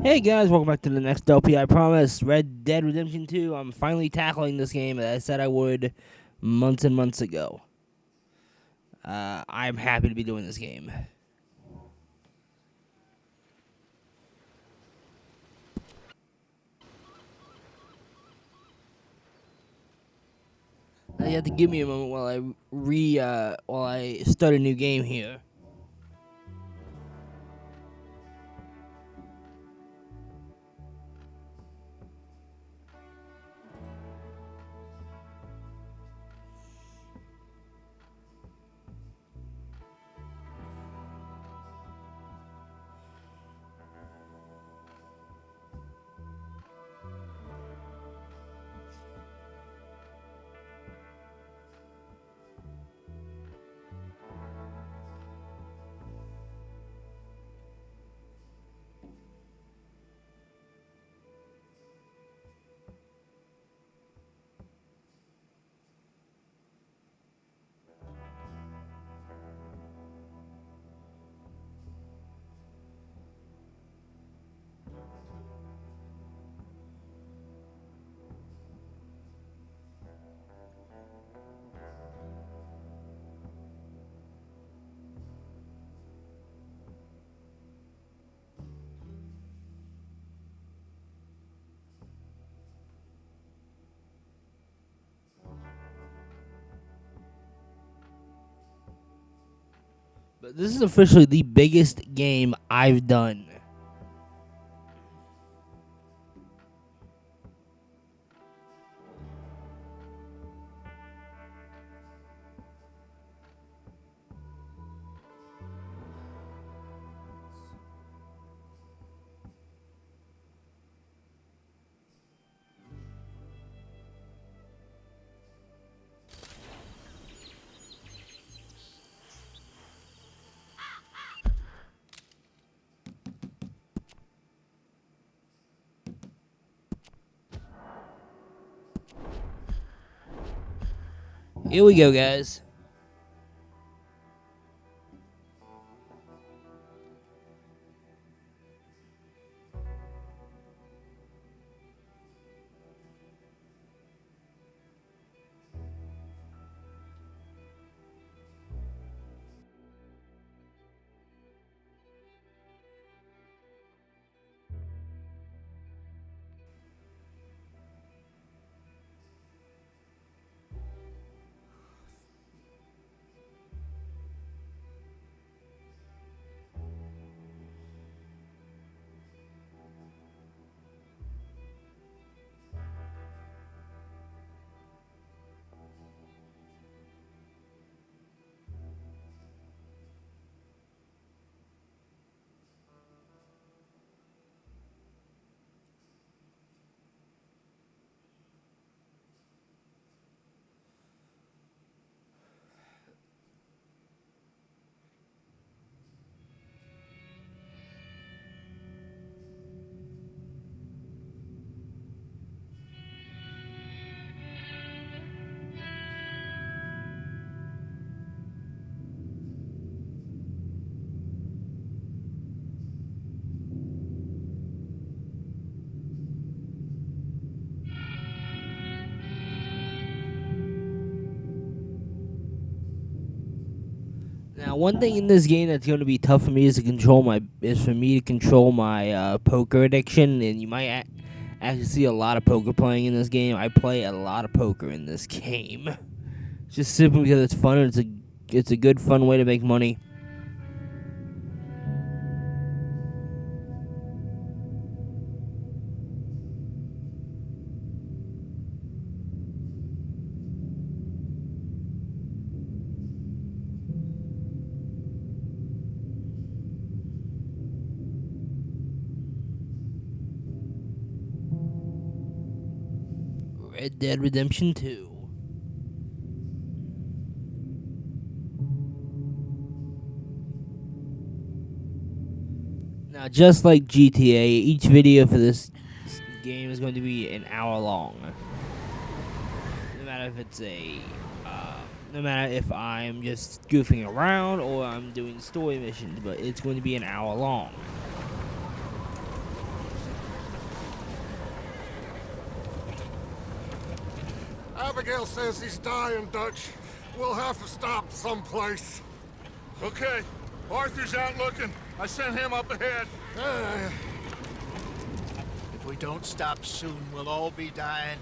Hey guys, welcome back to the next LP. I promise, Red Dead Redemption 2. I'm finally tackling this game that I said I would months and months ago. I'm happy to be doing this game. Now you have to give me a moment while I start a new game here. But this is officially the biggest game I've done. Here we go, guys. Now, one thing in this game that's going to be tough for me is for me to control my poker addiction, and you might actually see a lot of poker playing in this game. I play a lot of poker in this game, just simply because it's fun and it's a good fun way to make money. Red Dead Redemption 2. Now, just like GTA, each video for this game is going to be an hour long. No matter if it's no matter if I'm just goofing around or I'm doing story missions, but it's going to be an hour long. Abigail says he's dying, Dutch. We'll have to stop someplace. Okay. Arthur's out looking. I sent him up ahead. If we don't stop soon, we'll all be dying.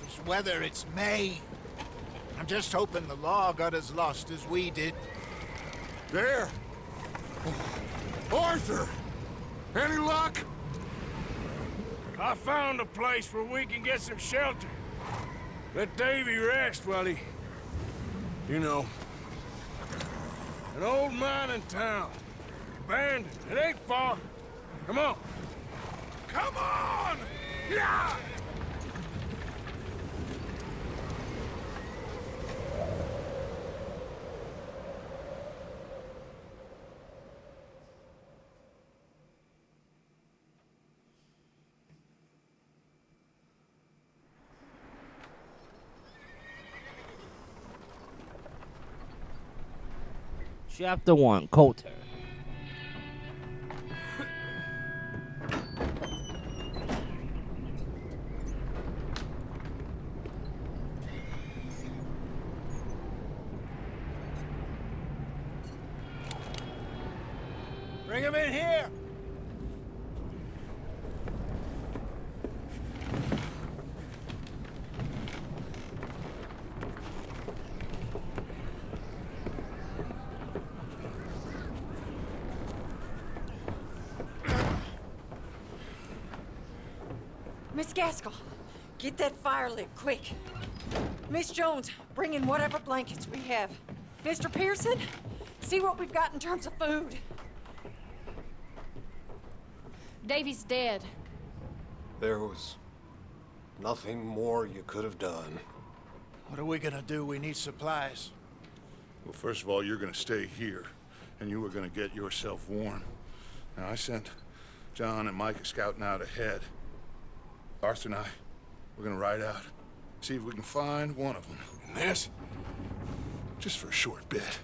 This weather, it's May. I'm just hoping the law got as lost as we did. There! Arthur! Any luck? I found a place where we can get some shelter. Let Davy rest while he... You know. An old mining town. Abandoned. It ain't far. Come on. Come on! Yeah! Chapter 1, Coulter. Bring him in here! Miss Gaskell, get that fire lit, quick. Miss Jones, bring in whatever blankets we have. Mr. Pearson, see what we've got in terms of food. Davy's dead. There was nothing more you could have done. What are we gonna do? We need supplies. Well, first of all, you're gonna stay here, and you are gonna get yourself warm. Now, I sent John and Micah scouting out ahead. Arthur and I, we're gonna ride out, see if we can find one of them. And this, just for a short bit.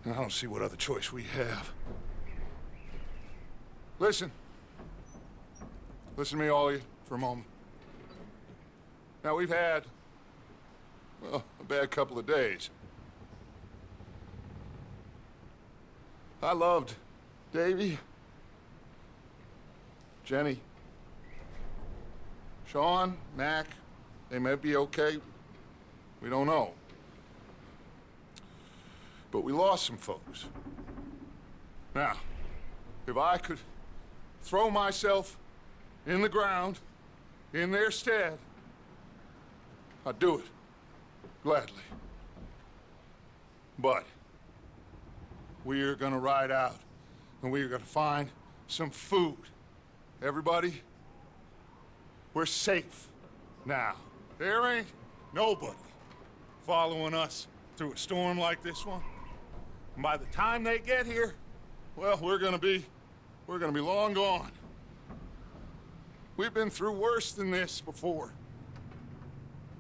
And I don't see what other choice we have. Listen. Listen to me, all of you, for a moment. Now, we've had, well, a bad couple of days. I loved Davy, Jenny, Sean, Mac. They may be okay. We don't know. But we lost some folks. Now, if I could throw myself in the ground in their stead, I'd do it gladly. But we are gonna ride out and we are gonna find some food. Everybody, we're safe now. There ain't nobody following us through a storm like this one. And by the time they get here, well, we're gonna be long gone. We've been through worse than this before.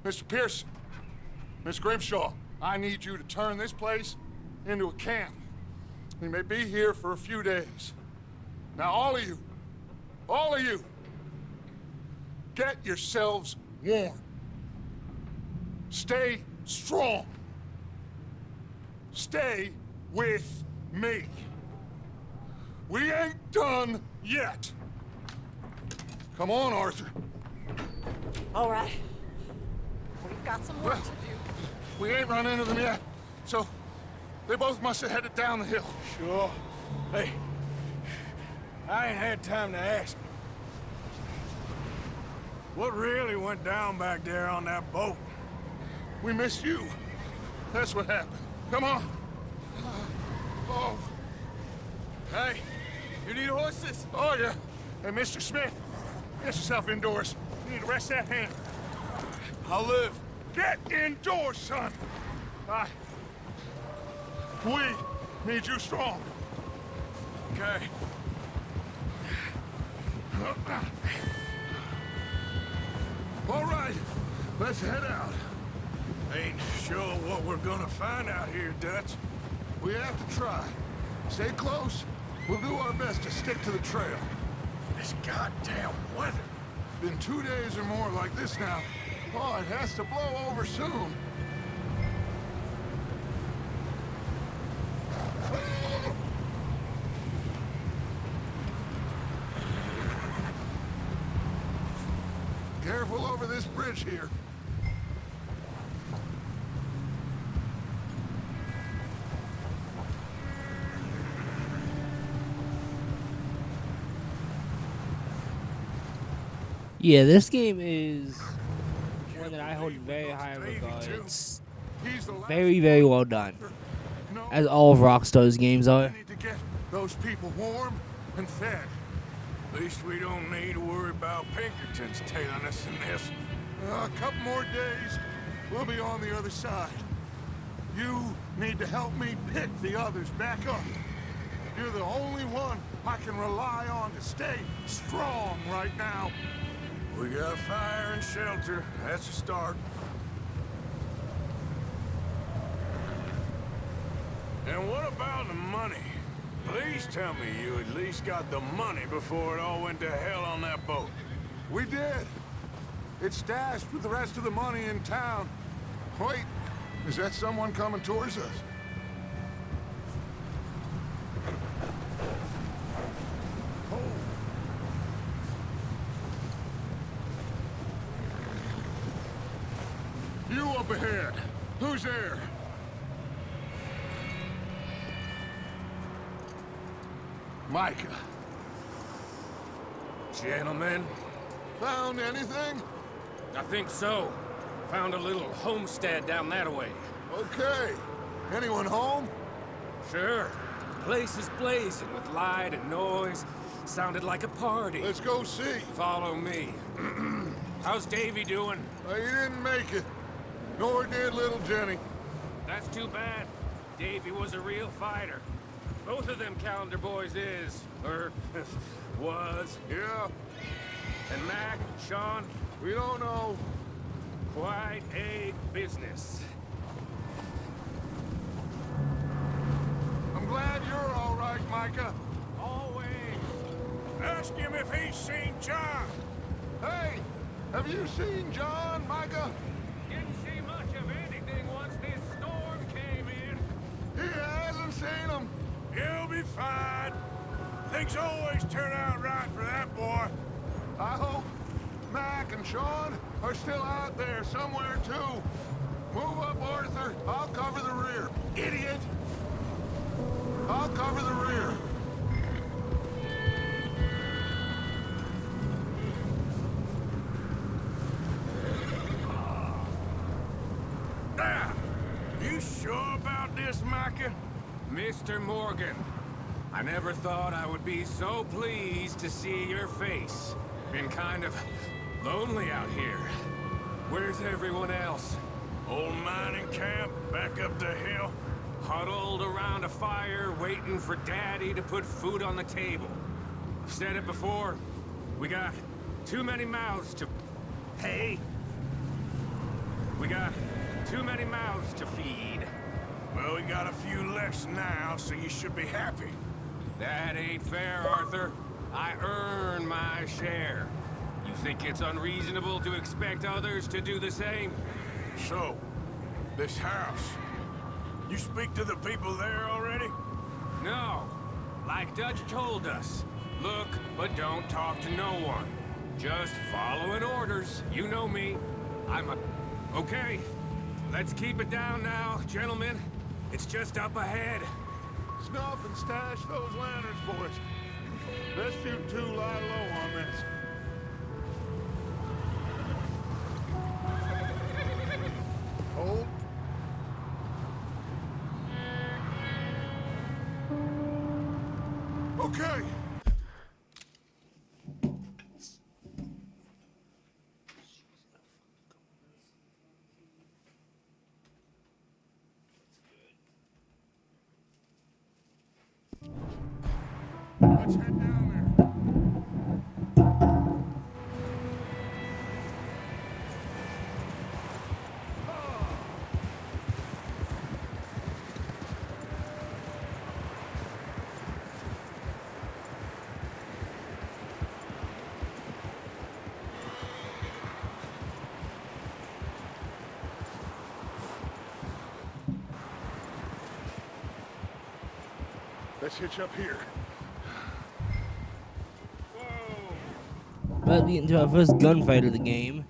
Mr. Pearson, Miss Grimshaw, I need you to turn this place into a camp. We may be here for a few days. Now, all of you, get yourselves warm. Stay strong. Stay with me. We ain't done yet. Come on, Arthur. All right. We've got some work to do. We ain't run into them yet, so they both must have headed down the hill. Sure. Hey, I ain't had time to ask. What really went down back there on that boat? We missed you. That's what happened. Come on. Oh. Hey, you need horses? Oh, yeah. Hey, Mr. Smith, get yourself indoors. You need to rest that hand. I'll live. Get indoors, son. We need you strong. Okay. All right, let's head out. Ain't sure what we're gonna find out here, Dutch. We have to try. Stay close. We'll do our best to stick to the trail. This goddamn weather. Been 2 days or more like this now. Oh, it has to blow over soon. Careful over this bridge here. Yeah, this game is one that I hold in very high regard. It's He's the last very, very well done, No, as all of Rockstar's games are. we need to get those people warm and fed. At least we don't need to worry about Pinkertons tailing us in this. A couple more days, we'll be on the other side. You need to help me pick the others back up. You're the only one I can rely on to stay strong right now. We got fire and shelter. That's a start. And what about the money? Please tell me you at least got the money before it all went to hell on that boat. We did. It's stashed with the rest of the money in town. Wait, is that someone coming towards us? You up ahead. Who's there? Micah. Gentlemen, Found anything? I think so. Found a little homestead down that way. Okay. Anyone home? Sure. Place is blazing with light and noise. Sounded like a party. Let's go see. Follow me. How's Davy doing? He didn't make it. Nor did little Jenny. That's too bad. Davy was a real fighter. Both of them Calendar boys is, or was. Yeah, And Mac, Sean, we don't know. quite a business. I'm glad you're all right, Micah. Always. Ask him if he's seen John. Hey, have you seen John, Micah? Didn't see much of anything once this storm came in. He hasn't seen him. He'll be fine. Things always turn out right for that boy. I hope Mac and Sean are still out there somewhere, too. Move up, Arthur. I'll cover the rear. Idiot! I'll cover the rear. Ah, you sure about this, Micah? Mr. Morgan, I never thought I would be so pleased to see your face. Been kind of lonely out here. Where's everyone else? Old mining camp back up the hill. Huddled around a fire, waiting for Daddy to put food on the table. I've said it before, we got too many mouths to... Hey! We got too many mouths to feed. Well, we got a few less now, so you should be happy. That ain't fair, Arthur. I earn my share. You think it's unreasonable to expect others to do the same? So, this house. You speak to the people there already? No. Like Dutch told us. Look, but don't talk to no one. Just following orders. You know me. I'm a... Okay. Let's keep it down now, gentlemen. It's just up ahead. Snuff and stash those lanterns, boys. Best you two lie low on this. Hold. Okay. Let's head down there. Let's hitch up here. About to get into our first gunfight of the game.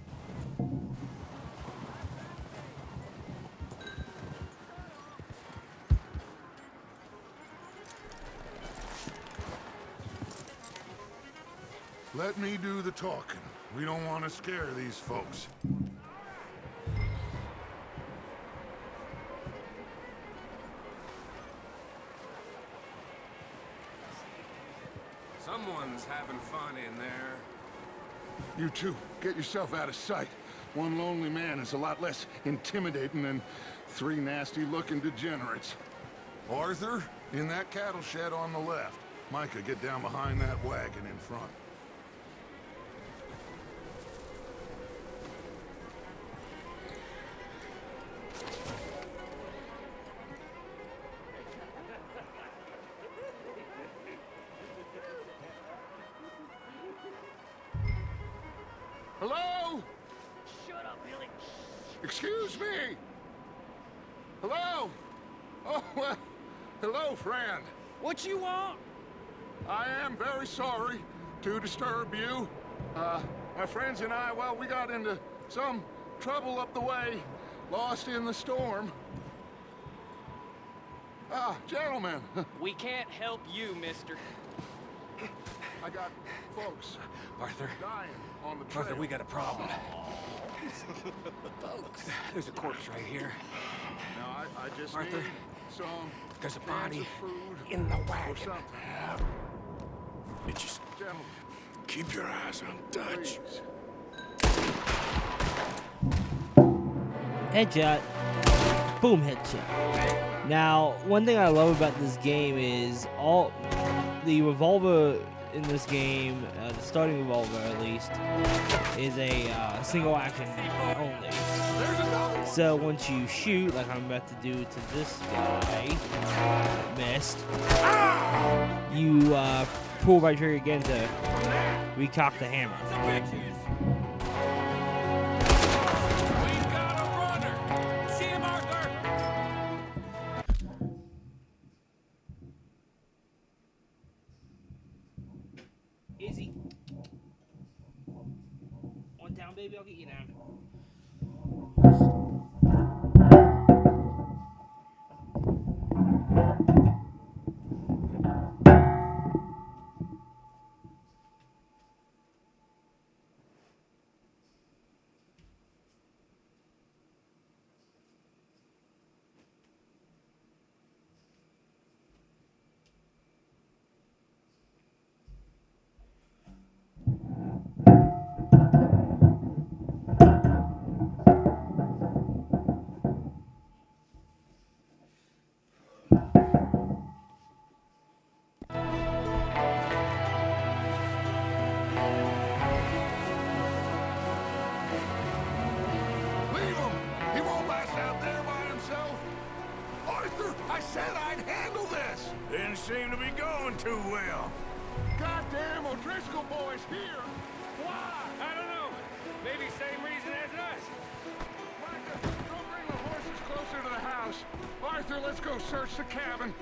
Let me do the talking. We don't want to scare these folks. Someone's having fun in there. You two, get yourself out of sight. One lonely man is a lot less intimidating than 3 nasty-looking degenerates. Arthur, in that cattle shed on the left. Micah, get down behind that wagon in front. Hello? Shut up, Billy. Excuse me? Hello? Oh, well, hello, friend. What you want? I am very sorry to disturb you. My friends and I, well, we got into some trouble up the way, lost in the storm. Ah, gentlemen, We can't help you, mister. I got folks Arthur, dying on the trail. Arthur, we got a problem. Folks, there's a corpse right here. Now, I just Arthur, need some there's a cans body of food in the or wagon. something. It just Gentlemen, keep your eyes on Dutch. please. Headshot. Boom, headshot. Now, one thing I love about this game is all the revolver in this game, the starting revolver at least, is a single action only. So once you shoot, like I'm about to do to this guy, missed, you pull right trigger again to recock the hammer. We've got a runner! See him, Arthur? Easy. One down, baby. I'll get you down. Leave him! He won't last out there by himself! Arthur, I said I'd handle this! Didn't seem to be going too well. Goddamn O'Driscoll boys here! Why? I don't know. Maybe same reason as us. Micah, go bring the horses closer to the house. Arthur, let's go search the cabin.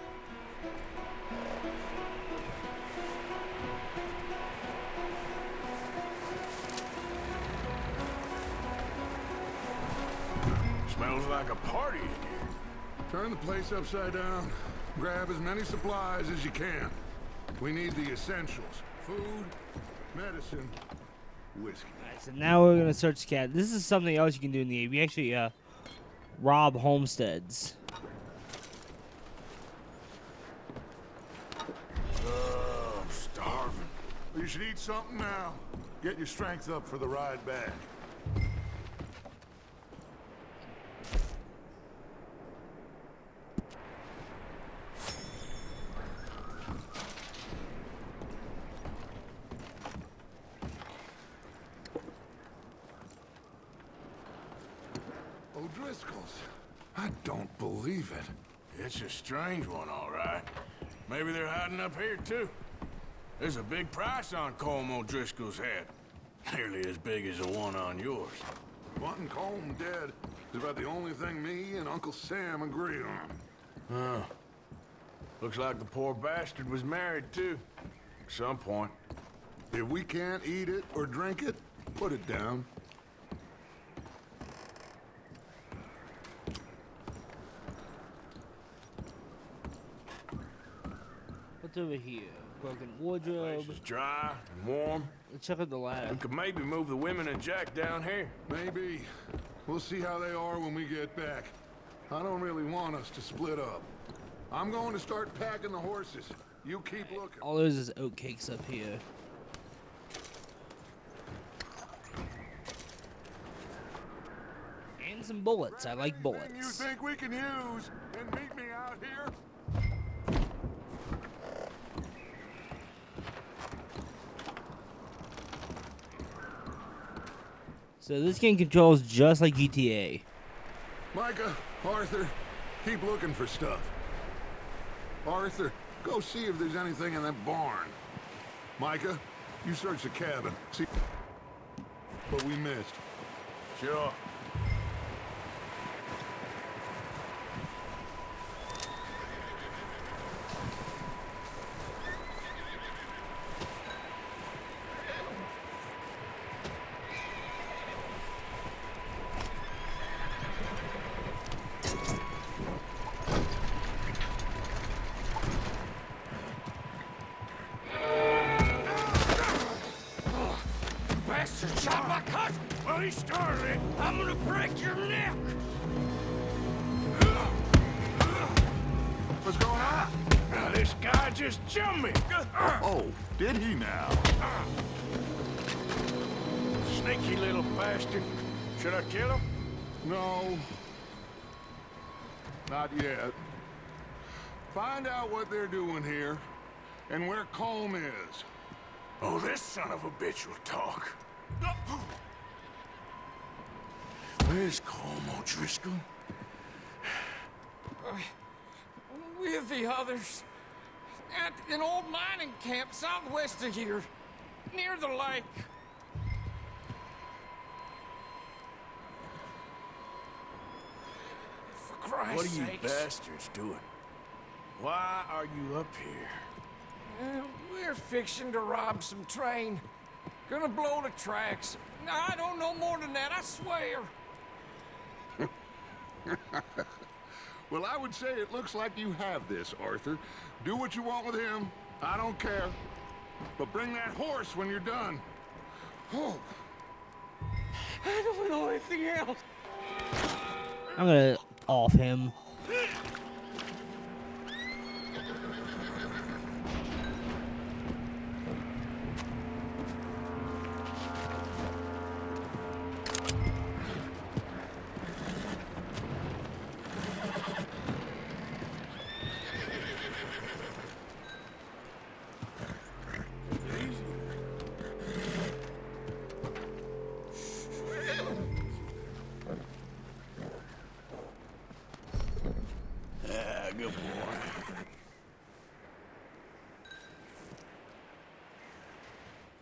Smells like a party in here. Turn the place upside down. Grab as many supplies as you can. We need the essentials. Food, medicine, whiskey. Alright, so now we're gonna search the cat. This is something else you can do in the game. You actually rob homesteads. I'm starving. You should eat something now. Get your strength up for the ride back. O'Driscoll's. I don't believe it. It's a strange one, all right. Maybe they're hiding up here, too. There's a big price on Colm O'Driscoll's head. Nearly as big as the one on yours. Wanting Colm dead is about the only thing me and Uncle Sam agree on. Oh. Looks like the poor bastard was married, too. At some point. If we can't eat it or drink it, put it down. What's over here? Broken Place wardrobe. is dry and warm. Let's check out the ladder. We could maybe move the women and Jack down here. Maybe. We'll see how they are when we get back. I don't really want us to split up. I'm going to start packing the horses. You keep looking. All there is oatcakes up here. And some bullets. I like Anything you bullets. think we can use and meet me out here? So this game controls just like GTA. Micah, Arthur, keep looking for stuff. Arthur, go see if there's anything in that barn. Micah, you search the cabin. See what we missed. Sure. Bastard shot my cousin! Well, he started it. I'm gonna break your neck! What's going on? Now, this guy just jumped me. Oh, did he now? Sneaky little bastard. Should I kill him? No. Not yet. Find out what they're doing here and where Colm is. Oh, this son of a bitch will talk. Where's Colm O'Driscoll? With the others. At an old mining camp southwest of here. Near the lake. For Christ's What are you sakes. bastards doing? Why are you up here? We're fixing to rob some train. Gonna blow the tracks. I don't know more than that, I swear. Well, I would say it looks like you have this, Arthur. Do what you want with him. I don't care. But bring that horse when you're done. Oh. I don't know anything else. I'm gonna off him. Good boy.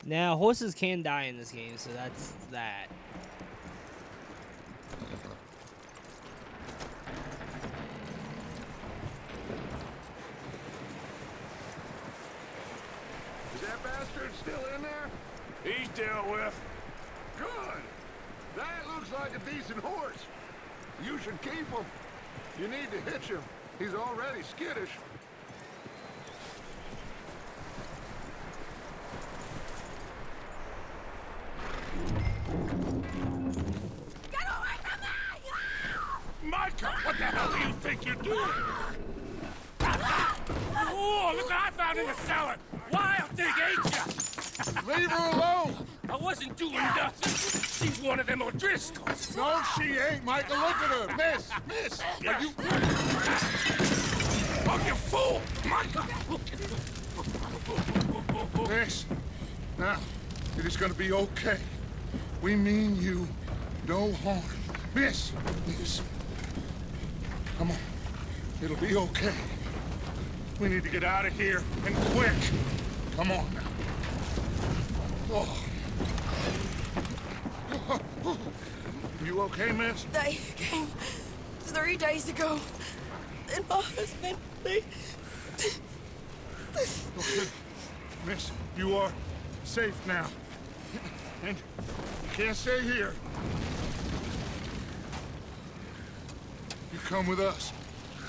Now, horses can die in this game, so that's that. Is that bastard still in there? He's dealt with. Good. That looks like a decent horse. You should keep him. You need to hitch him. He's already skittish. Get away from me! Micah, what the hell do you think you're doing? Oh, look what I found in the cellar! Wild thing, ain't ya? Leave her alone. I wasn't doing nothing. She's one of them O'Driscolls. No, she ain't, Micah. Look at her. Miss. Are you... Oh, you fool! Michael! Miss. Now, it is gonna be okay. We mean you no harm. Miss. Come on. It'll be okay. We need to get out of here, and quick. Come on now. Oh. You okay, miss? They came 3 days ago. And my husband, Okay. Miss, you are safe now. And you can't stay here. You come with us.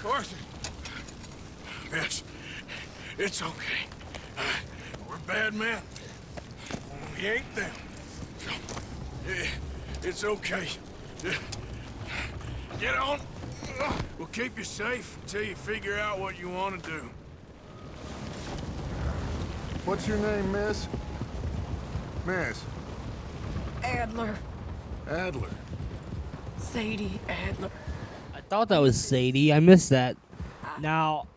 Arthur! Miss, it's okay. We're bad men. We ain't them. It's okay. Get on. We'll keep you safe until you figure out what you want to do. What's your name, miss? Miss? Adler. Adler. Sadie Adler. I thought that was Sadie. I missed that. Now,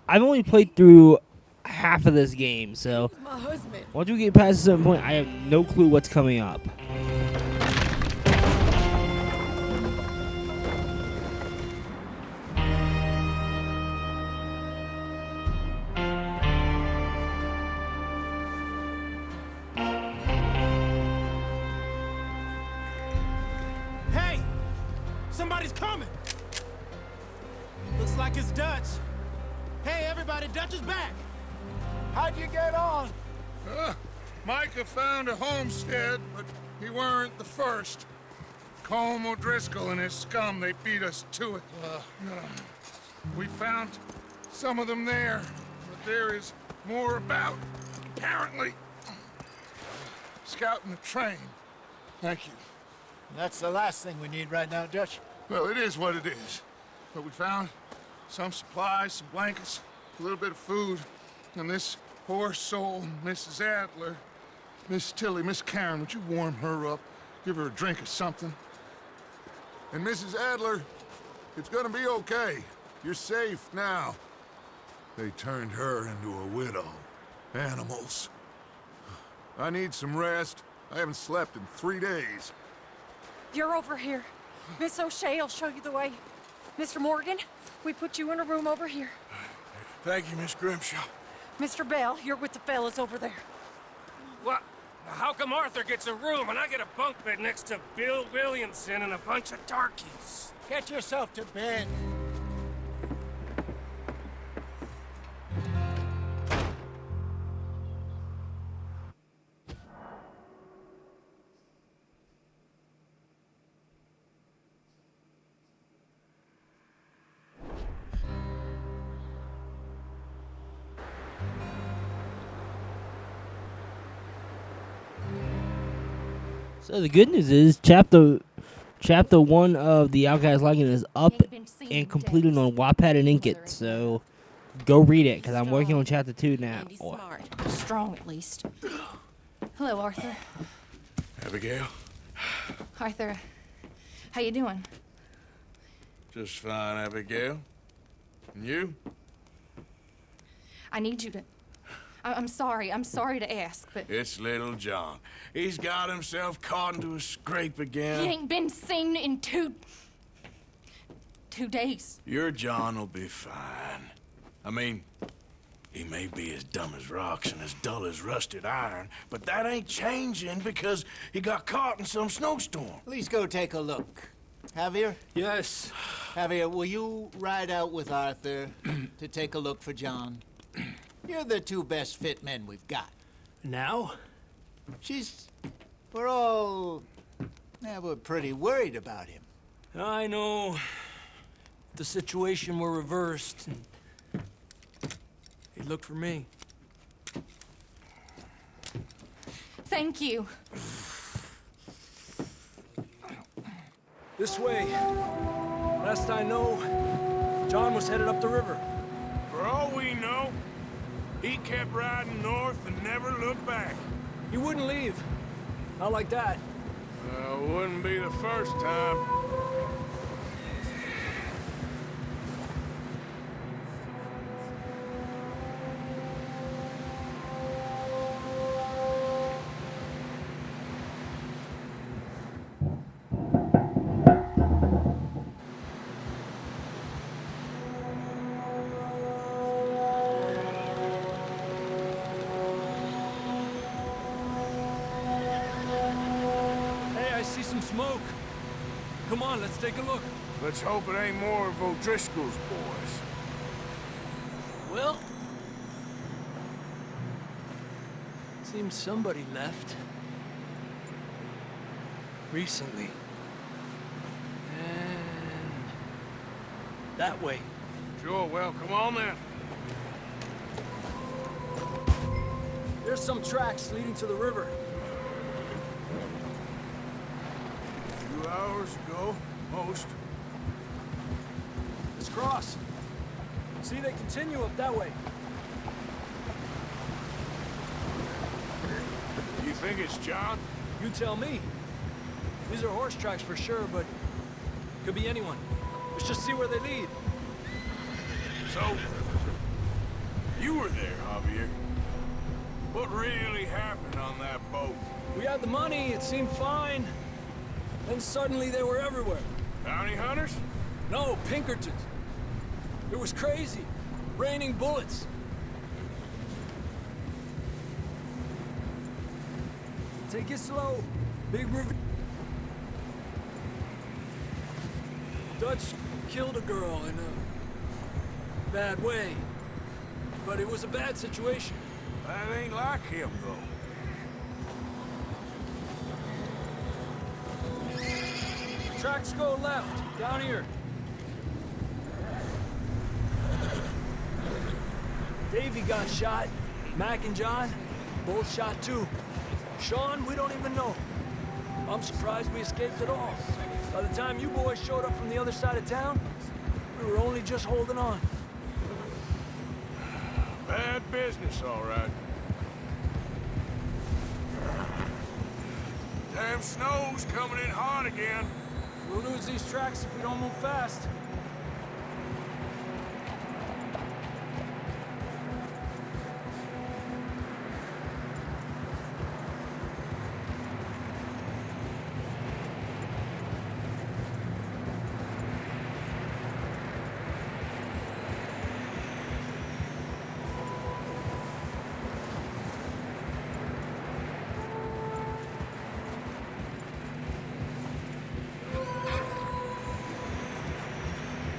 I've only played through half of this game, so My husband. once we get past a certain point, I have no clue what's coming up. Hey! Somebody's coming! Looks like it's Dutch. Hey, everybody, Dutch is back! How'd you get on? Micah found a homestead, but he weren't the first. Colm O'Driscoll and his scum, they beat us to it. We found some of them there, but there is more about, apparently. Scouting the train. Thank you. That's the last thing we need right now, Dutch. Well, it is what it is. But we found some supplies, some blankets, a little bit of food, and this poor soul, Mrs. Adler, Miss Tilly, Miss Karen, would you warm her up? Give her a drink or something? And Mrs. Adler, it's gonna be okay. You're safe now. They turned her into a widow. Animals. I need some rest. I haven't slept in 3 days. You're over here. Miss O'Shea will show you the way. Mr. Morgan, we put you in a room over here. Thank you, Miss Grimshaw. Mr. Bell, you're with the fellas over there. What? How come Arthur gets a room and I get a bunk bed next to Bill Williamson and a bunch of darkies? Get yourself to bed. So the good news is chapter 1 of the Outcast Legend is up and completed on Wattpad and Inkit. So go read it because I'm working on chapter 2 now. Andy's smart. Strong, at least. Hello, Arthur. Abigail? Arthur, how you doing? Just fine, Abigail. And you? I need you to... I'm sorry to ask, but... It's little John. He's got himself caught into a scrape He again. ain't been seen in two days. Your John will be fine. I mean, he may be as dumb as rocks and as dull as rusted iron, but that ain't changing because he got caught in some snowstorm. Please go take a look. Javier? Yes. Javier, will you ride out with Arthur to take a look for John? You're the two best fit men we've got. Now? We're pretty worried about him. I know. The situation were reversed. He looked for me. Thank you. This way. Last I know, John was headed up the river. For all we know, he kept riding north and never looked back. He wouldn't leave. Not like that. Wouldn't be the first time. See some smoke. Come on, let's take a look. Let's hope it ain't more of O'Driscoll's boys. Well, Seems somebody left. Recently. And... that way. Sure, well, come on then. There's some tracks leading to the river. A few hours ago, most. Let's cross. See, they continue up that way. You think it's John? You tell me. These are horse tracks for sure, but could be anyone. Let's just see where they lead. So, you were there, Javier. What really happened on that boat? We had the money, it seemed fine. Then suddenly they were everywhere. Bounty hunters? No, Pinkertons. It was crazy. Raining bullets. Take it slow. Big river. Dutch killed a girl in a bad way. But it was a bad situation. That ain't like him, though. Tracks go left, down here. Davey got shot. Mac and John, both shot too. Sean, we don't even know. I'm surprised we escaped at all. By the time you boys showed up from the other side of town, we were only just holding on. Bad business, all right. Damn snow's coming in hard again. We'll lose these tracks if we don't move fast.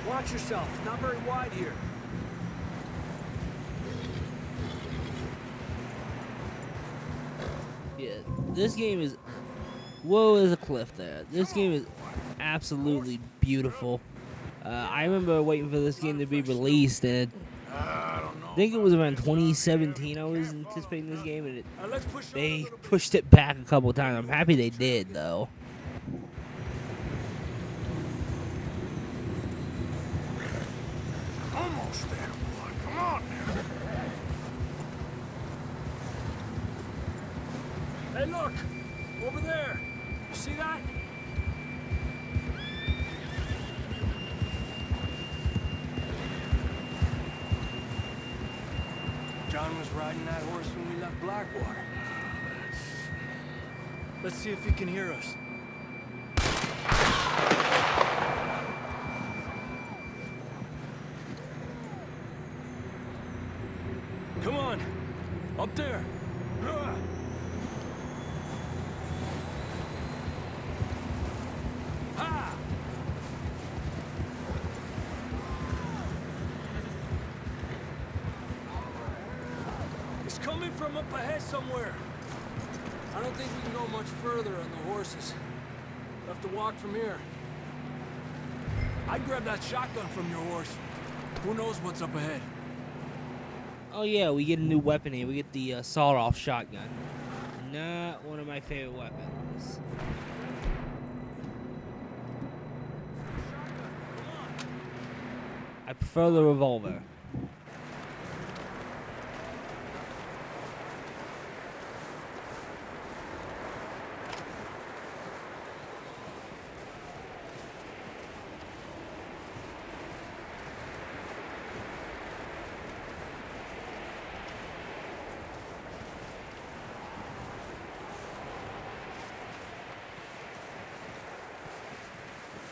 Watch yourself. It's not very wide here. Yeah, this game is... Whoa, there's a cliff there. This game is absolutely beautiful. I remember waiting for this game to be released, and I think it was around 2017 I was anticipating this game, and they pushed it back a couple times. I'm happy they did, though. Almost there, boy. Come on now. Hey, look! Over there! You see that? John was riding that horse when we left Blackwater. Let's see if he can hear us. Come on! Up there! Ha! It's coming from up ahead somewhere. I don't think we can go much further on the horses. We'll have to walk from here. I'd grab that shotgun from your horse. Who knows what's up ahead? Oh yeah, we get a new weapon here. We get the sawed-off shotgun. Not one of my favorite weapons. I prefer the revolver.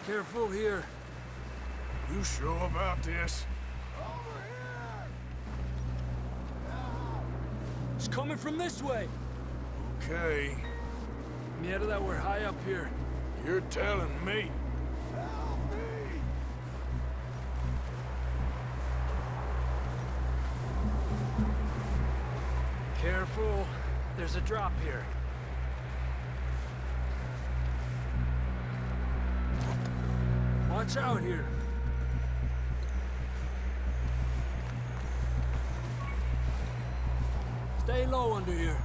Careful here. You sure about this? It's coming from this way. Okay. Mierda, that we're high up here. You're telling me. Careful. There's a drop here. Watch out here. Stay low under here.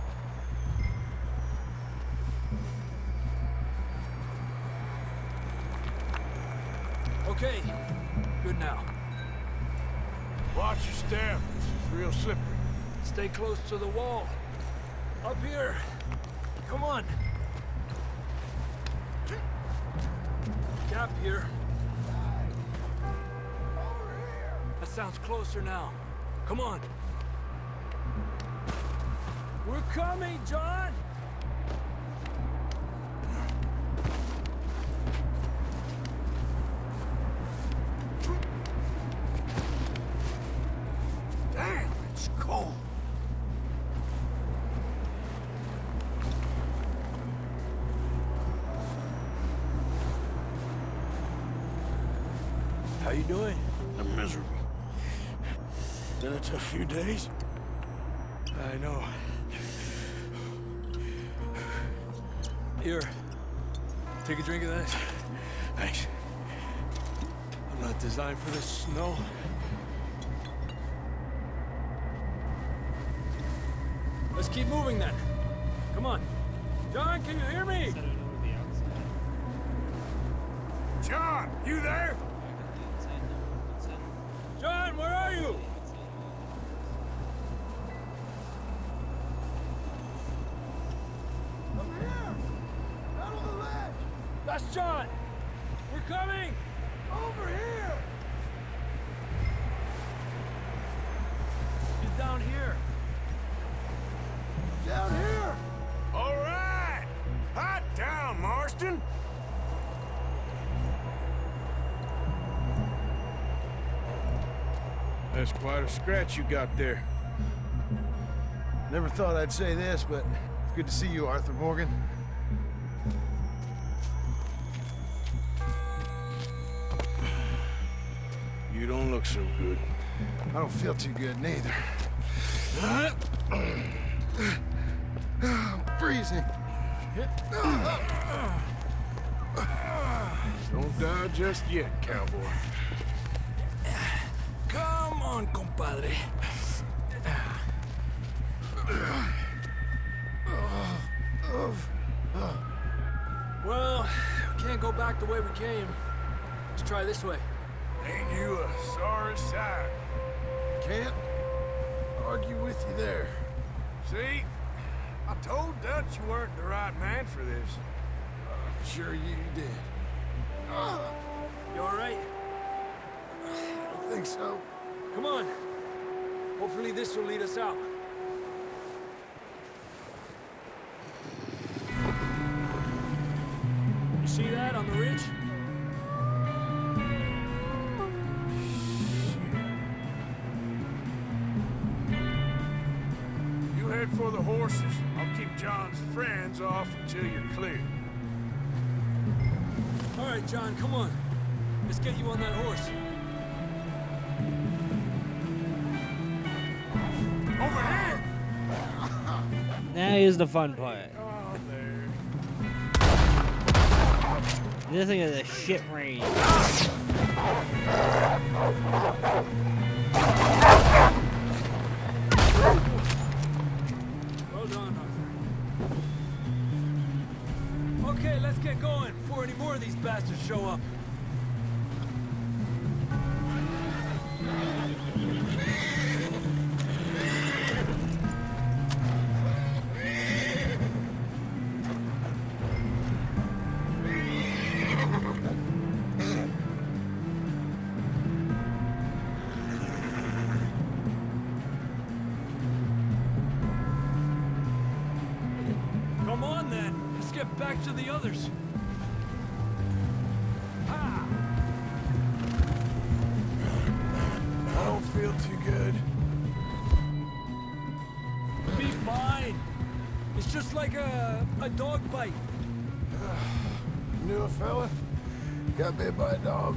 Okay, good now. Watch your step. This is real slippery. Stay close to the wall. Up here. Come on. Gap here. That sounds closer now. Come on. We're coming, John! Damn, it's cold. How you doing? I'm miserable. Been a tough few days. I know. Here. Take a drink of that. Thanks. I'm not designed for this snow. Let's keep moving then. Come on. John, can you hear me? John, you there? John, where are you? Over here! Out on the ledge! That's John. We're coming. Over here! He's down here. Down here! All right. Hot down, Marston. That's quite a scratch you got there. Never thought I'd say this, but it's good to see you, Arthur Morgan. You don't look so good. I don't feel too good, neither. I'm freezing. Don't die just yet, cowboy. Come on, compadre. Well, we can't go back the way we came. Let's try this way. Ain't you a sorry sight? Can't argue with you there. See? I told Dutch you weren't the right man for this. Sure you did. You all right? I think so. Come on. Hopefully this will lead us out. You see that on the ridge? You head for the horses. I'll keep John's friends off until you're clear. All right, John, come on. Let's get you on that horse. Over here! Now here's the fun part. Oh, there. This thing is a shit range. Well done, Arthur. Okay, let's get going before any more of these bastards show up. Come on then, let's get back to the others. Ha! I don't feel too good. Be fine. It's just like a dog bite. Knew a fella? Got bit by a dog.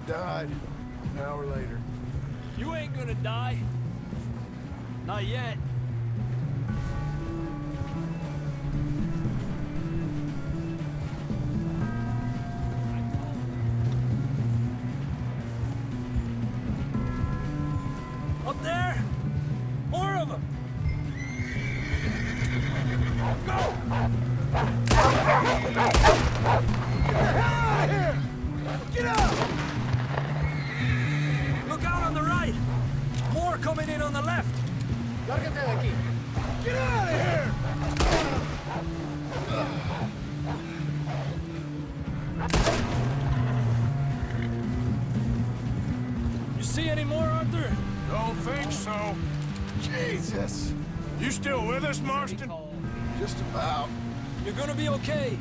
Died an hour later. You ain't gonna die. Not yet. out there? More of them! Get out! Look out on the right! More coming in on the left! Lárgate de aquí! Get out of here! You see any more, Arthur? Don't think so. Jesus! You still with us, Marston? Just about. You're gonna be okay.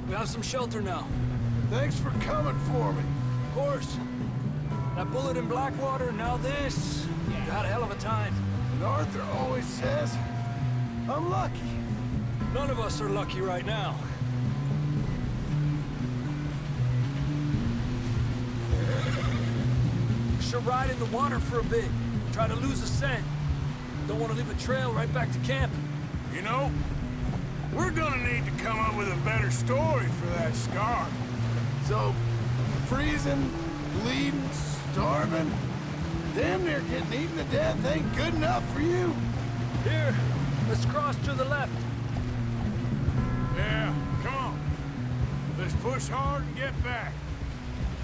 We have some shelter now. Thanks for coming for me. Of course. That bullet in Blackwater, now this. You had a hell of a time. And Arthur always says, I'm lucky. None of us are lucky right now. Should ride in the water for a bit. Try to lose a scent. Don't want to leave a trail right back to camp. You know, we're gonna need to come up with a better story for that scar. So, freezing, bleeding, starving, damn near getting eaten to death ain't good enough for you. Here, let's cross to the left. Yeah, come on. Let's push hard and get back.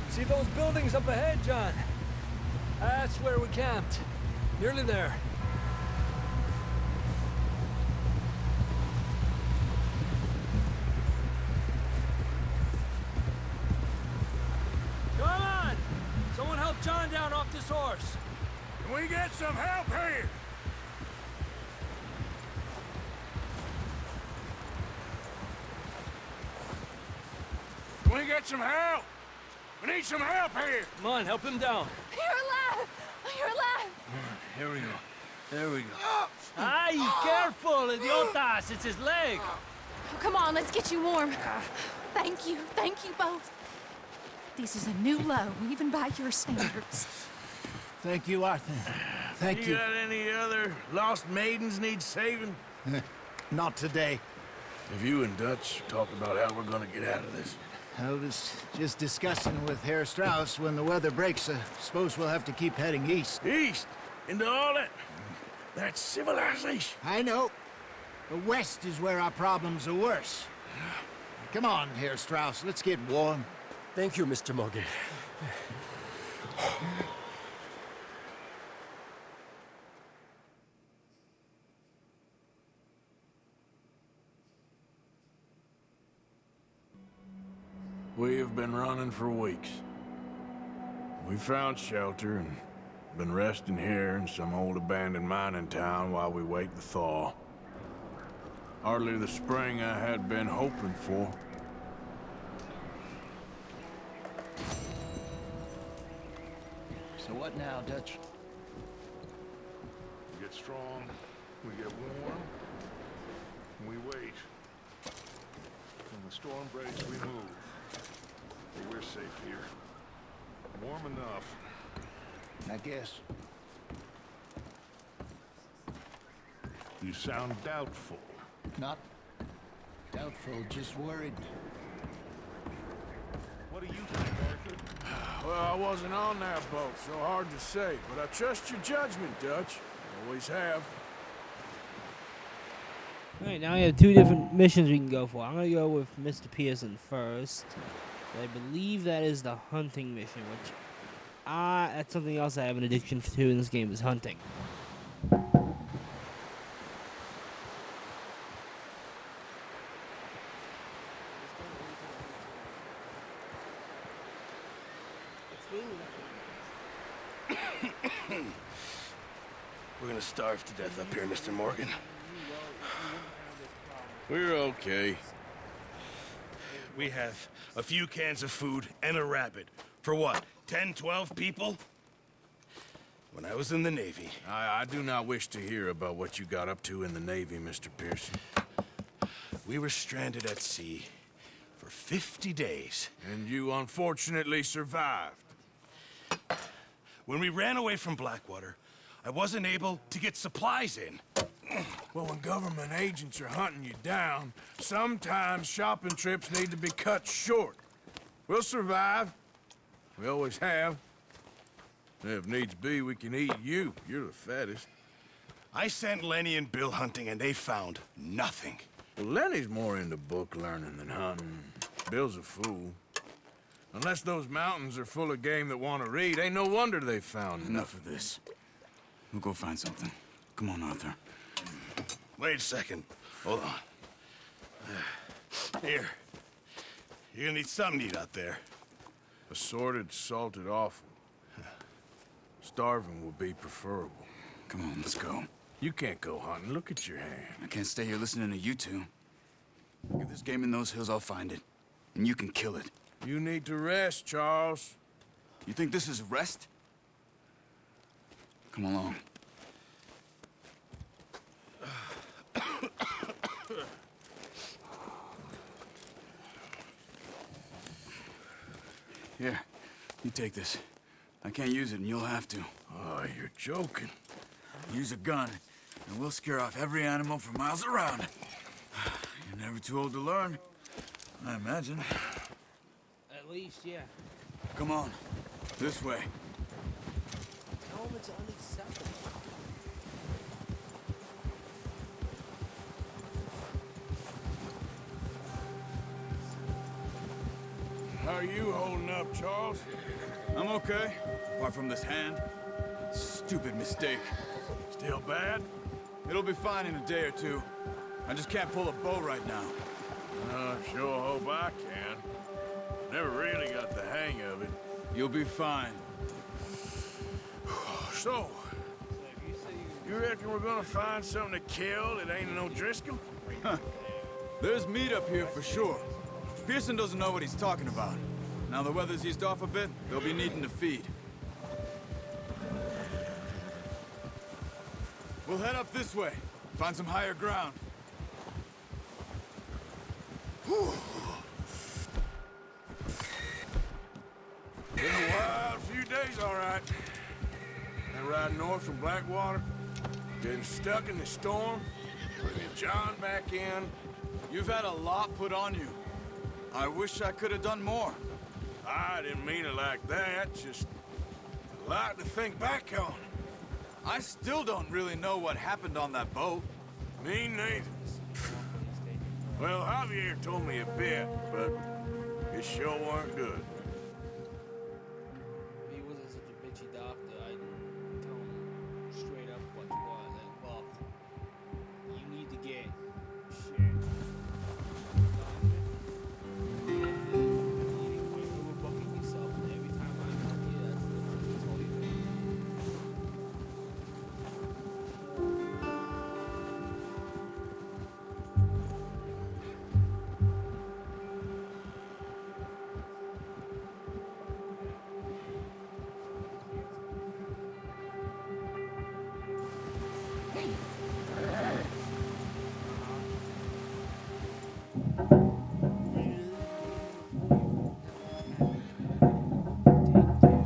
See those buildings up ahead, John? That's where we camped. Nearly there. Come on! Someone help John down off this horse. Can we get some help here? Can we get some help? We need some help here. Come on, help him down. You're alive! You're alive! Here we go. There we go. Ay, careful, idiotas! It's his leg. Come on, let's get you warm. Thank you both. This is a new low, even by your standards. Thank you, Arthur. Thank You got any other lost maidens need saving? Not today. Have you and Dutch talked about how we're gonna get out of this? I was just discussing with Herr Strauss when the weather breaks. I suppose we'll have to keep heading east. East? Into all that... That's civilization. I know. The west is where our problems are worse. Come on, Herr Strauss, let's get warm. Thank you, Mr. Morgan. We have been running for weeks. We found shelter and been resting here in some old abandoned mining town while we wait the thaw. Hardly the spring I had been hoping for. So what now, Dutch? We get strong, we get warm, and we wait. When the storm breaks, we move. But we're safe here. Warm enough. I guess. You sound doubtful. Not doubtful, just worried. What do you think, Arthur? Well, I wasn't on that boat, so hard to say, but I trust your judgment, Dutch. Always have. Alright, now we have two different missions we can go for. I'm gonna go with Mr. Pearson first. I believe that is the hunting mission, which that's something else I have an addiction to in this game, is hunting. We're gonna starve to death up here, Mr. Morgan. We're okay. We have a few cans of food and a rabbit. For what, 10, 12 people? When I was in the Navy... I do not wish to hear about what you got up to in the Navy, Mr. Pearson. We were stranded at sea for 50 days. And you unfortunately survived. When we ran away from Blackwater, I wasn't able to get supplies in. Well, when government agents are hunting you down, sometimes shopping trips need to be cut short. We'll survive. We always have. If needs be, we can eat you. You're the fattest. I sent Lenny and Bill hunting, and they found nothing. Well, Lenny's more into book learning than hunting. Bill's a fool. Unless those mountains are full of game that want to read, ain't no wonder they found Enough of this. We'll go find something. Come on, Arthur. Wait a second. Hold on. Here. You're gonna need something to eat out there. Assorted, salted offal. Starving will be preferable. Come on, let's go. You can't go hunting. Look at your hand. I can't stay here listening to you two. If there's game in those hills, I'll find it. And you can kill it. You need to rest, Charles. You think this is rest? Come along. Here, you take this. I can't use it, and you'll have to. Oh, you're joking. Use a gun, and we'll scare off every animal for miles around. You're never too old to learn, I imagine. At least, yeah. Come on, this way. Tell him it's unacceptable. How are you holding up, Charles? I'm okay, apart from this hand. Stupid mistake. Still bad? It'll be fine in a day or two. I just can't pull a bow right now. Sure hope I can. Never really got the hang of it. You'll be fine. So, you reckon we're gonna find something to kill that ain't no Driscoll? There's meat up here for sure. Pearson doesn't know what he's talking about. Now the weather's eased off a bit, they'll be needing to feed. We'll head up this way. Find some higher ground. Been a wild few days, all right. Been riding north from Blackwater, getting stuck in the storm, bringing John back in. You've had a lot put on you. I wish I could have done more. I didn't mean it like that, just a lot to think back on. I still don't really know what happened on that boat. Me neither. Well, Javier told me a bit, but it sure weren't good. If he wasn't such a bitchy doctor, I'd tell him straight up what's what. Like, well, you need to get shit. Overbooking yourself, and every time I come here, that's all you do.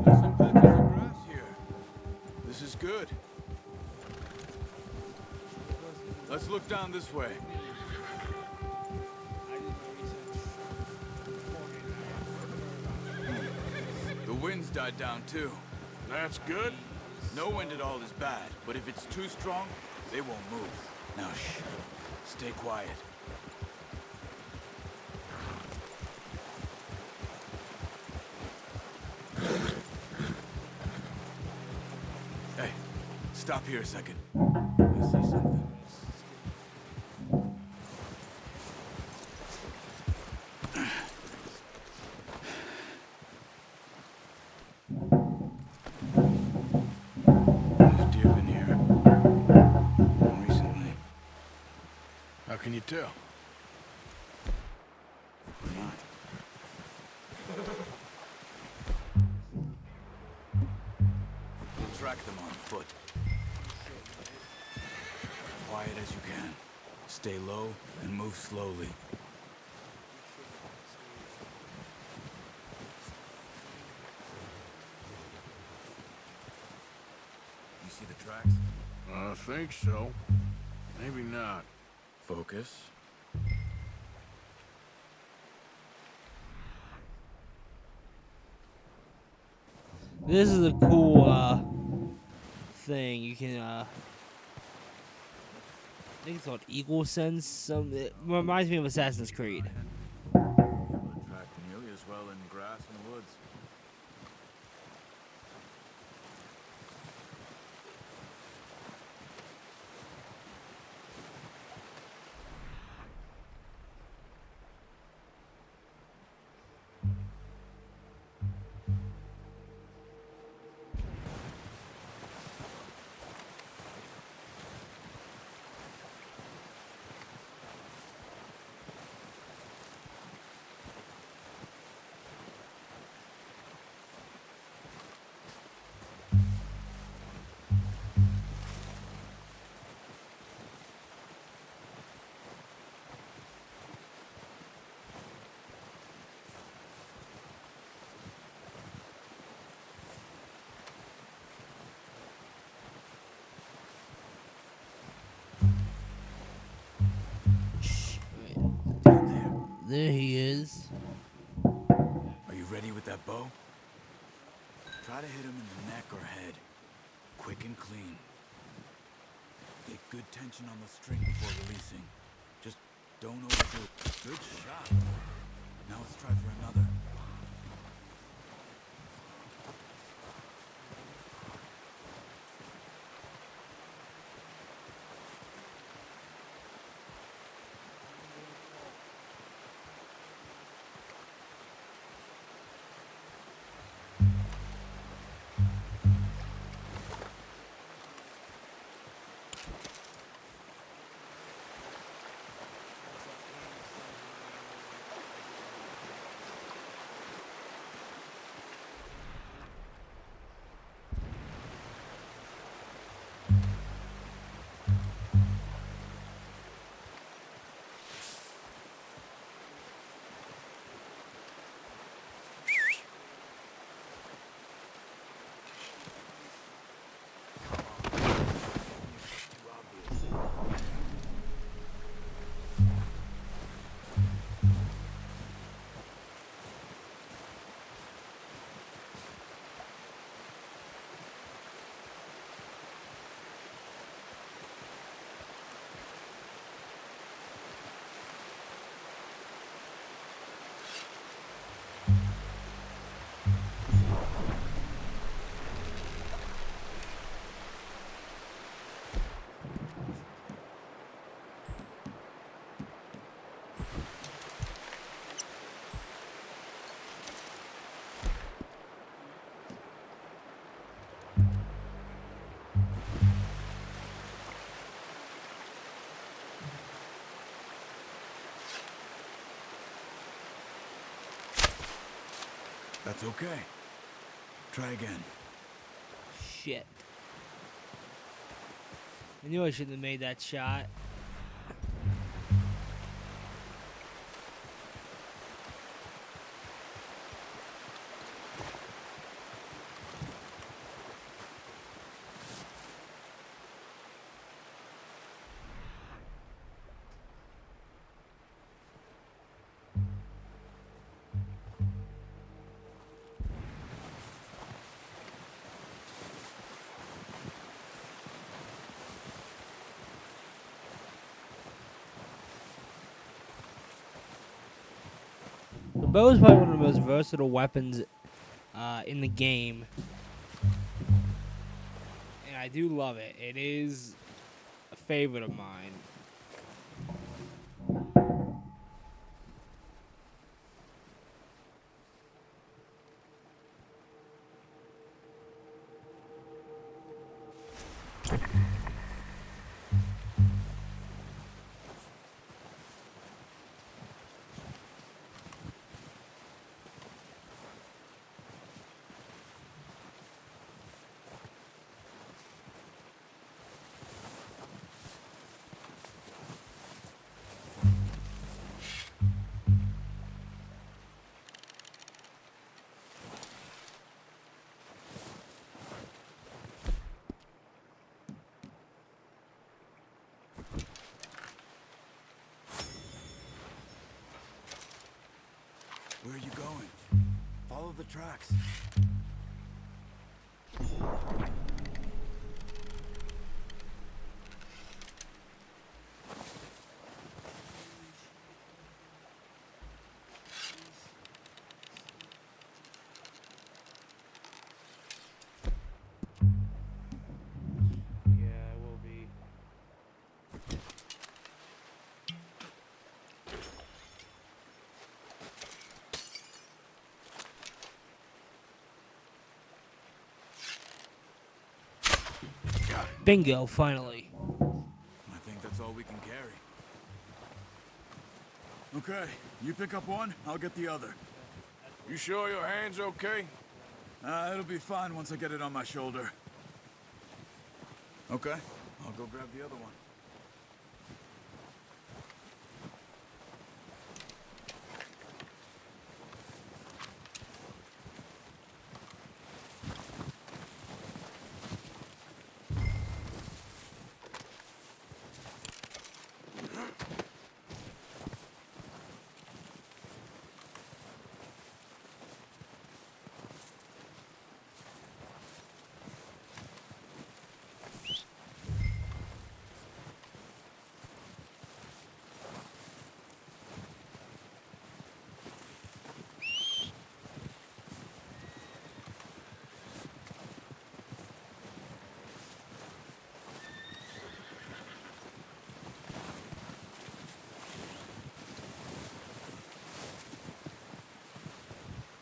There's some patches of grass here. This is good. Let's look down this way. The wind's died down too. That's good. No wind at all is bad, but if it's too strong, they won't move. Now shh. Stay quiet. Hey, stop here a second. I see something. There's deer been here. Recently. How can you tell? Or not. We'll track them on foot. Quiet as you can. Stay low and move slowly. You see the tracks? I think so. Maybe not. Focus. This is a cool thing. You can I think it's called Eagle Sense. It reminds me of Assassin's Creed. Track nearly as well in grass and woods. There he is. Are you ready with that bow? Try to hit him in the neck or head. Quick and clean. Get good tension on the string before releasing. Just don't overdo it. Good shot. Now let's try for another. That's okay. Try again. Shit. I knew I shouldn't have made that shot. The bow is probably one of the most versatile weapons in the game. And I do love it. It is a favorite of mine. Where are you going? Follow the tracks. Bingo, finally. I think that's all we can carry. Okay, you pick up one, I'll get the other. You sure your hand's okay? It'll be fine once I get it on my shoulder. Okay, I'll go grab the other one.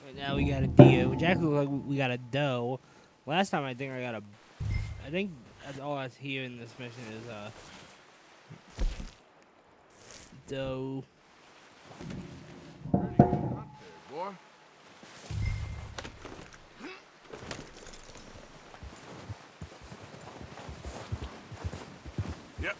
Right now we got a deer, which actually looks like we got a doe. Last time I think I got a... I think that's all that's here in this mission is, doe. Pretty good hunt there, boy. Yep.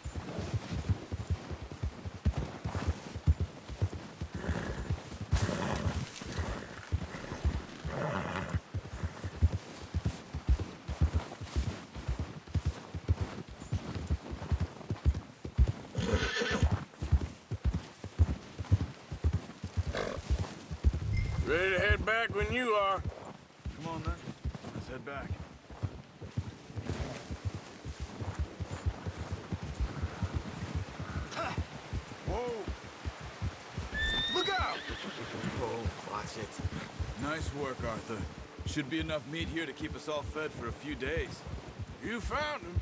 Ready to head back when you are. Come on then, let's head back. Whoa. Look out! Oh, watch it. Nice work, Arthur. Should be enough meat here to keep us all fed for a few days. You found him.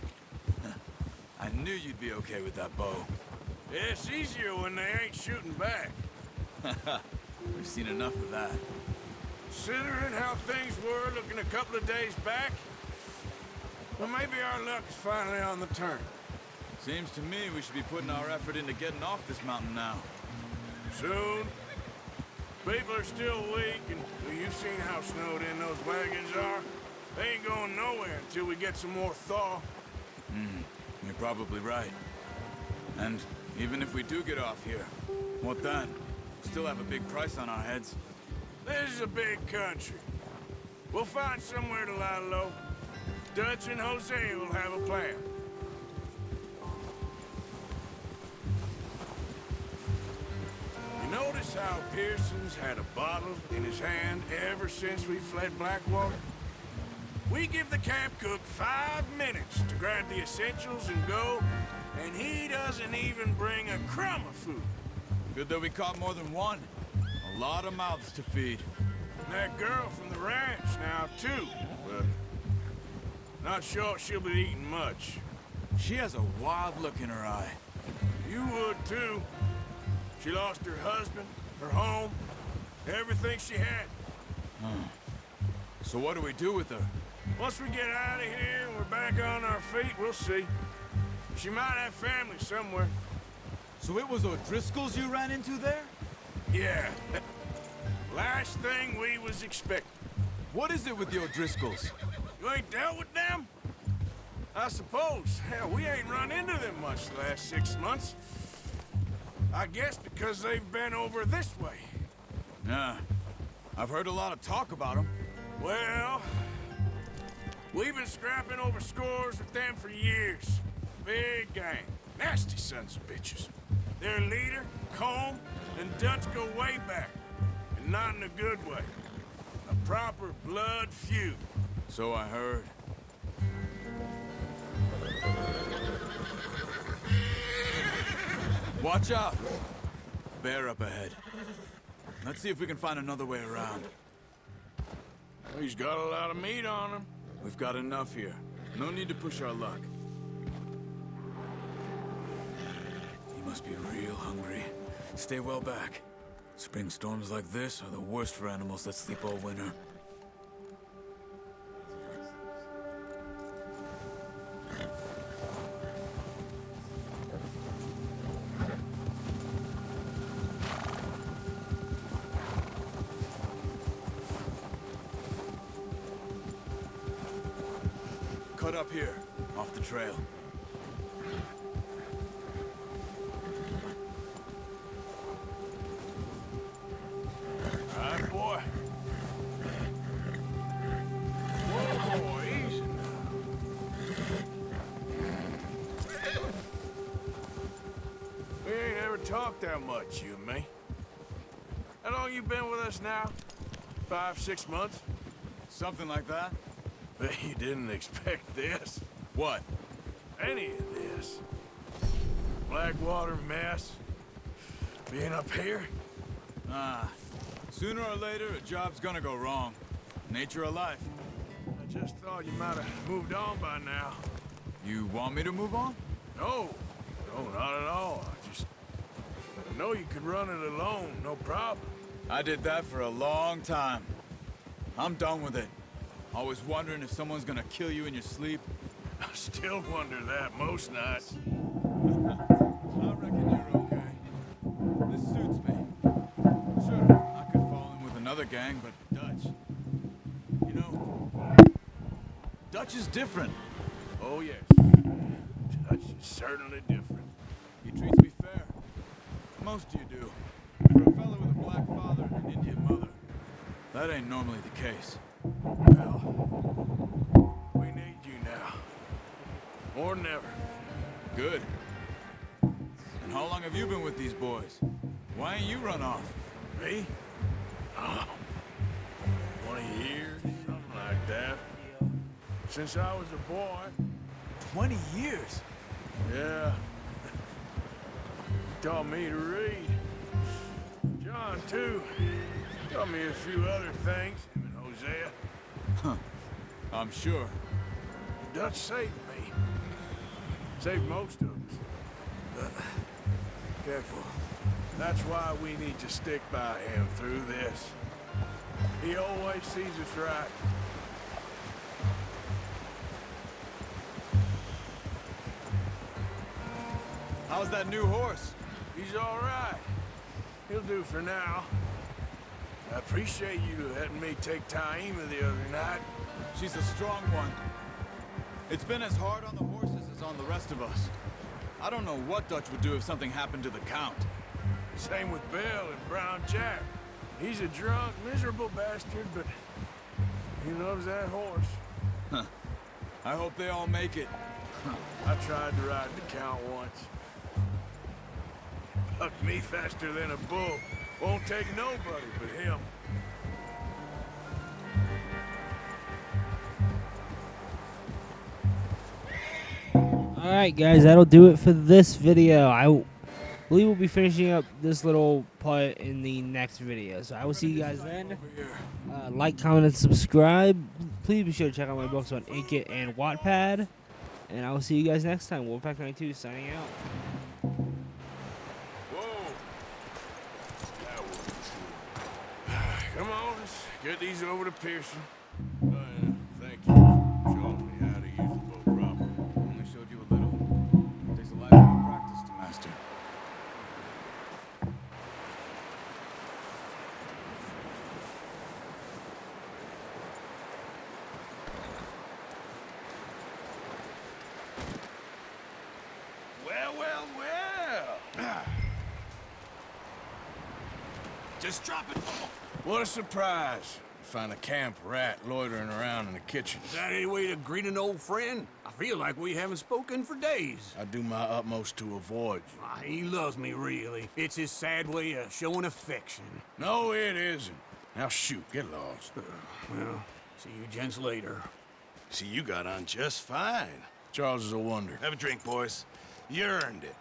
I knew you'd be okay with that bow. It's easier when they ain't shooting back. We've seen enough of that. Considering how things were looking a couple of days back, well, maybe our luck is finally on the turn. Seems to me we should be putting our effort into getting off this mountain now. Soon. People are still weak, and well, you've seen how snowed in those wagons are. They ain't going nowhere until we get some more thaw. You're probably right. And even if we do get off here, what then? Still have a big price on our heads. This is a big country. We'll find somewhere to lie low. Dutch and Jose will have a plan. You notice how Pearson's had a bottle in his hand ever since we fled Blackwater? We give the camp cook 5 minutes to grab the essentials and go, and he doesn't even bring a crumb of food. Good that we caught more than one. A lot of mouths to feed. And that girl from the ranch now, too. But not sure she'll be eating much. She has a wild look in her eye. You would, too. She lost her husband, her home, everything she had. So what do we do with her? Once we get out of here and we're back on our feet, we'll see. She might have family somewhere. So it was O'Driscoll's you ran into there? Yeah. Last thing we was expecting. What is it with the O'Driscolls? You ain't dealt with them? I suppose. Hell, we ain't run into them much the last 6 months. I guess because they've been over this way. Yeah. I've heard a lot of talk about them. Well, we've been scrapping over scores with them for years. Big gang. Nasty sons of bitches. Their leader, Combe, and Dutch go way back. And not in a good way. A proper blood feud. So I heard. Watch out! Bear up ahead. Let's see if we can find another way around. He's got a lot of meat on him. We've got enough here. No need to push our luck. He must be real hungry. Stay well back. Spring storms like this are the worst for animals that sleep all winter. cut up here, off the trail. All right, boy. Whoa, easy now. We ain't ever talked that much, you and me. How long you been with us now? 5, 6 months? Something like that? But you didn't expect this. What? Any of this. Blackwater mess. Being up here. Ah. Sooner or later, a job's gonna go wrong. Nature of life. I just thought you might have moved on by now. You want me to move on? No. No, not at all. I know you could run it alone, no problem. I did that for a long time. I'm done with it. Always wondering if someone's gonna kill you in your sleep. I still wonder that most nights. I reckon you're okay. This suits me. Sure, I could fall in with another gang, but Dutch... You know... Dutch is different. Oh, yes. Dutch is certainly different. He treats me fair. Most of you do. For a fella with a black father and an Indian mother. That ain't normally the case. Well, we need you now. More than ever. Good. And how long have you been with these boys? Why ain't you run off? Me? Oh, 20 years, something like that. Since I was a boy. 20 years? Yeah. He taught me to read. John, too. Taught me a few other things, him and Hosea. Huh. I'm sure. Dutch saved me. Saved most of us. Careful. That's why we need to stick by him through this. He always sees us right. How's that new horse? He's all right. He'll do for now. I appreciate you letting me take Taima the other night. She's a strong one. It's been as hard on the horses as on the rest of us. I don't know what Dutch would do if something happened to the Count. Same with Bill and Brown Jack. He's a drunk, miserable bastard, but he loves that horse. Huh. I hope they all make it. I tried to ride the Count once. Bucked me faster than a bull. Won't take nobody but him. Alright guys, that'll do it for this video. I believe we'll be finishing up this little part in the next video. So I will see you guys then. Like, comment, and subscribe. Please be sure to check out my books on Inkit and Wattpad. And I will see you guys next time. Wolfpack92 signing out. Come on, let's get these over to Pearson. Oh, yeah. Thank you for showing me how to use the boat properly. Only showed you a little. It takes a lifetime of practice to master. Well, well, well. Just drop it. What a surprise. Find a camp rat loitering around in the kitchen. Is that any way to greet an old friend? I feel like we haven't spoken for days. I do my utmost to avoid you. He loves me, really. It's his sad way of showing affection. No, it isn't. Now shoot, get lost. Well, see you gents later. See, you got on just fine. Charles is a wonder. Have a drink, boys. You earned it.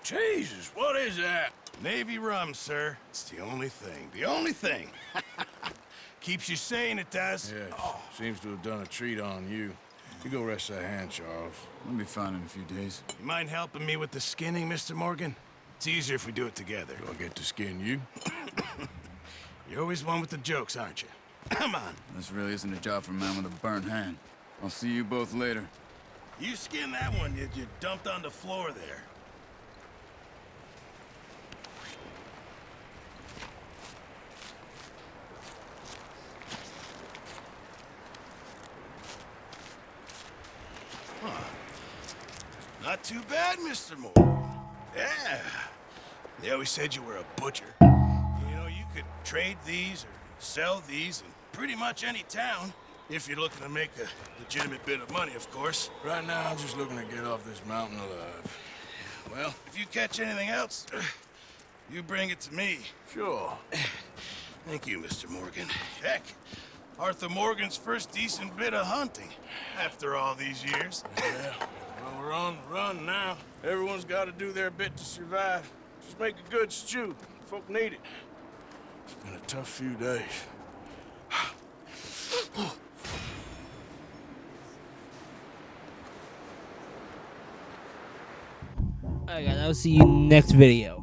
Jesus, what is that? Navy rum, sir. It's the only thing. The only thing. Keeps you sane, it does. Yes, seems to have done a treat on you. You go rest that hand, Charles. I'll be fine in a few days. You mind helping me with the skinning, Mr. Morgan? It's easier if we do it together. Do I get to skin you? You're always one with the jokes, aren't you? Come on. This really isn't a job for a man with a burnt hand. I'll see you both later. You skin that one you dumped on the floor there. Not too bad, Mr. Moore. Yeah. They always said you were a butcher. You know, you could trade these or sell these in pretty much any town. If you're looking to make a legitimate bit of money, of course. Right now, I'm just looking to get off this mountain alive. Well, if you catch anything else, you bring it to me. Sure. Thank you, Mr. Morgan. Heck, Arthur Morgan's first decent bit of hunting after all these years. Yeah. Well, we're on the run now. Everyone's got to do their bit to survive. Just make a good stew. Folk need it. It's been a tough few days. Alright guys, I'll see you next video.